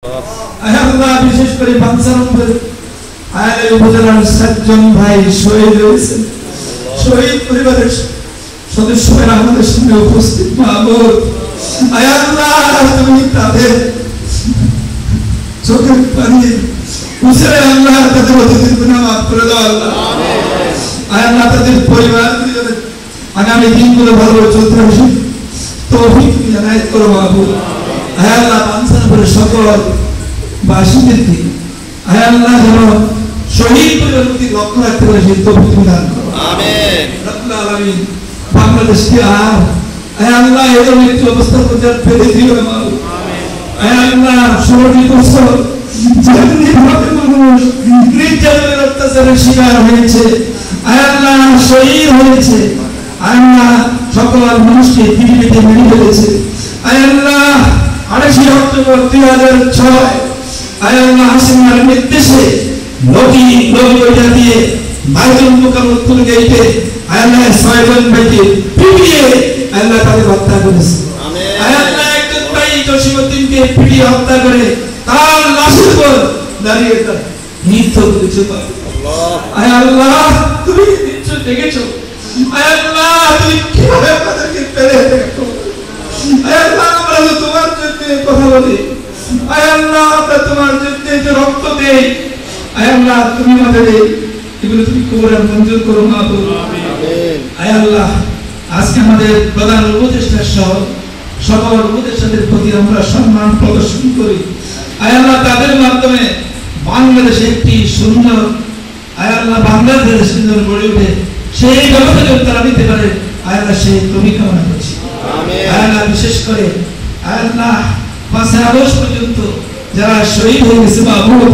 আল্লাহ বিশেষ করে বাঞ্ছারামপুর আয়ালে উপজেলার 7 জন ভাই শহীদ হয়েছে। শহীদ পরিবারের সদস্যরা আমাদের সামনে উপস্থিত। মাহবুব আল্লাহ তুমি তাদের চোখের পানি মুছে আল্লাহ তাদের অতীতের গুনাহ মাফ করে দাও আল্লাহ। আল্লাহ তাদের পরিবার পরিজনের আগামী দিনগুলো ভালো চলতে হবে তৌফিক ইনায়েত করো মাহবুব। আল্লাহ বাঞ্ছারামপুরের সকল বাসীদেরকে আল্লাহ যেন শহীদ পরিবারের প্রতি লক্ষ্য রাখতে পারে সেই তৌফিক দান করো আমিন রব্বুল আলামিন। বাংলাদেশকে আর আল্লাহ এরকম একটি অবস্থার মধ্যে ফেলে দিও না মাহবুব। আল্লাহ 16 বছর যেভাবে মানুষ নির্যাতনের অত্যাচারের শিকার হয়েছে, আল্লাহ শহীদ হয়েছে, আল্লাহ সকল মানুষকে পৃথিবীতে মেরে ফেলেছে। আল্লাহ 28 অক্টোবর 2006 আল্লাহ হাসিনার নির্দেশে নদী বইটা দিয়ে বাইতুল মুকাররম গেটে আল্লাহ 6 জন ভাইকে পিটিয়ে আল্লাহ তাদের হত্যা করেছে। আল্লাহ একজন ভাই জসিমউদ্দিনকে পিটিয়ে হত্যা করে তার লাশের উপর দাঁড়িয়ে নৃত্য করেছে। আল্লাহ তুমি নিশ্চয় দেখেছো আল্লাহ তুমি কিভাবে আমাদেরকে পেরে দেখো। আল্লাহ আমরা তো তোমার জন্য কথা বলি, আল্লাহ আমরা তোমার জন্য যে রক্ত দেই, আল্লাহ তুমি আমাদের এগুলো তুমি কবুল মঞ্জুর করো মাহবুব আমিন। আল্লাহ আজকে আমাদের প্রধান উপদেষ্টা সহ সকল উপদেষ্টাদের প্রতি আমরা সম্মান প্রদর্শন করি। আল্লাহ তাদের মাধ্যমে বাংলাদেশে একটি সুন্দর আল্লাহ বাংলাদেশ সুন্দর গড়ে ওঠে সেই ব্যবস্থা যদি তারা নিতে পারে আল্লাহ সেই তৌফিক কামনা করছি আমিন। আল্লাহ বিশেষ করে আল্লাহ 5 আগস্ট পর্যন্ত যারা শহীদ হয়ে গেছে মাহবুব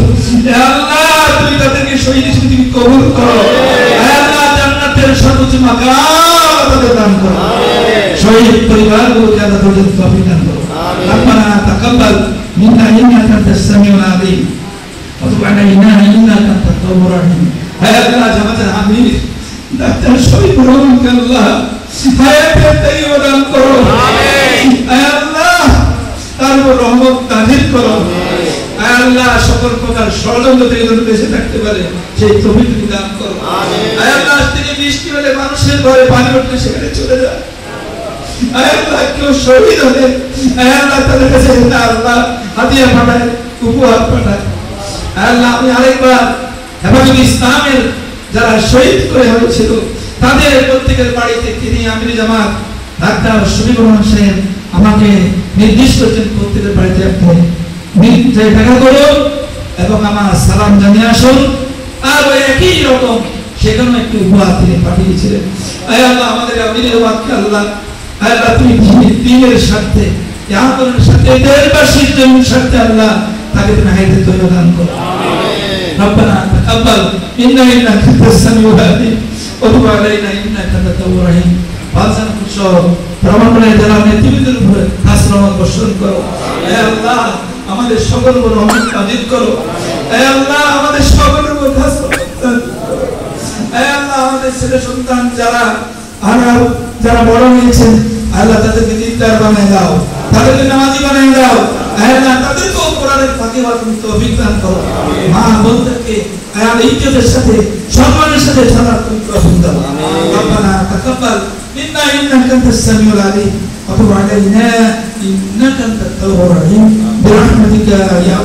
আল্লাহ তুমি তাদেরকে শহীদ হিসেবে তুমি কবুল করো। আল্লাহ জান্নাতের সর্বোচ্চ মাকাম তাদের দান করো আমিন। শহীদ পরিবারগুলোকে আল্লাহ তাদের তৌফিক দান করো আমিন। রব্বানা তাকাব্বাল মিন্না ইন্নাকা আনতাস সামিউল আলিম ওয়া তুব আলাইনা ইন্নাকা আনতাত তাওয়াবুর রহিম। আল্লাহ জামাতের আমির ডাক্তার শহীদ রহমানকে আল্লাহ হায়াতে তাইয়্যিবা দান করো আমিন। আল্লাহ তার উপর রহমত নাযিল করো আল্লাহ। সকল প্রকার ষড়যন্ত্র থেকে যেন বেঁচে থাকতে পারে সেই তৌফিক তুমি দান করো আমিন। আল্লাহ তিনি বৃষ্টি হলে মানুষের ঘরে পানি উঠলে সেখানে চলে যায় আল্লাহ। কেউ শহীদ হলে আল্লাহ তাদের কাছে আল্লাহ হাদিয়া পাঠায়, উপহার পাঠায় আল্লাহ। আমি আরেকবার হেফাজতে ইসলামের যারা শহীদ করে হয়েছিল তাদের প্রত্যেকের বাড়িতে তিনি আমির জামাত ডাক্তার শফিকুর রহমান সাহেব আমাকে নির্দেশ করেছেন প্রত্যেকের বাড়িতে আপনি দেখা করুন এবং আমার সালাম জানিয়ে আসুন। আর একই রকম সেখানে একটি উপহার তিনি পাঠিয়েছিলেন। আল্লাহ আমাদের আমির জামাতকে আল্লাহ আল্লাহ তুমি দ্বীনের স্বার্থে আন্দোলনের স্বার্থে দেশবাসীর জন্য স্বার্থে আল্লাহ তাকে তুমি হায়াতে তাইয়্যিবা দান করো আমিন। রব্বানা তাকাব্বাল মিন্না ইন্নাকা আনতাস সামিউল আলিম ওয়া তুব আলাইনা ইন্নাকা আনতাত তাওয়াবুর রহিম। বালসানপুর সহ ভ্রমণের যারা নেতৃত্বের উপরে খাস রহমত বর্ষণ করো হে আল্লাহ। আমাদের সকলের উপর রহমত নাযিল করো হে আল্লাহ। আমাদের সকলের উপর খাস রহমত হে আল্লাহ। আমাদের ছেলে সন্তান যারা বড় হয়েছেন আল্লাহ তাদেরকে দিনদার বানায় দাও, তাদেরকে নামাজি বানায় দাও আল্লাহ। তাদেরকে কোরআনের ফাতিহা তুমি তৌফিক দান করো। মা বোনদেরকে আল্লাহ ইজ্জতের সাথে সম্মানের সাথে সালাত তুমি তৌফিক দাও আমিন। রব্বানা তাকাব্বাল মিন্না ইন্নাকা আনতাস সামিউল আলিম ওয়া তুব আলাইনা ইন্নাকা আনতাত তাওয়াবুর রহিম বিরহমাতিকা ইয়া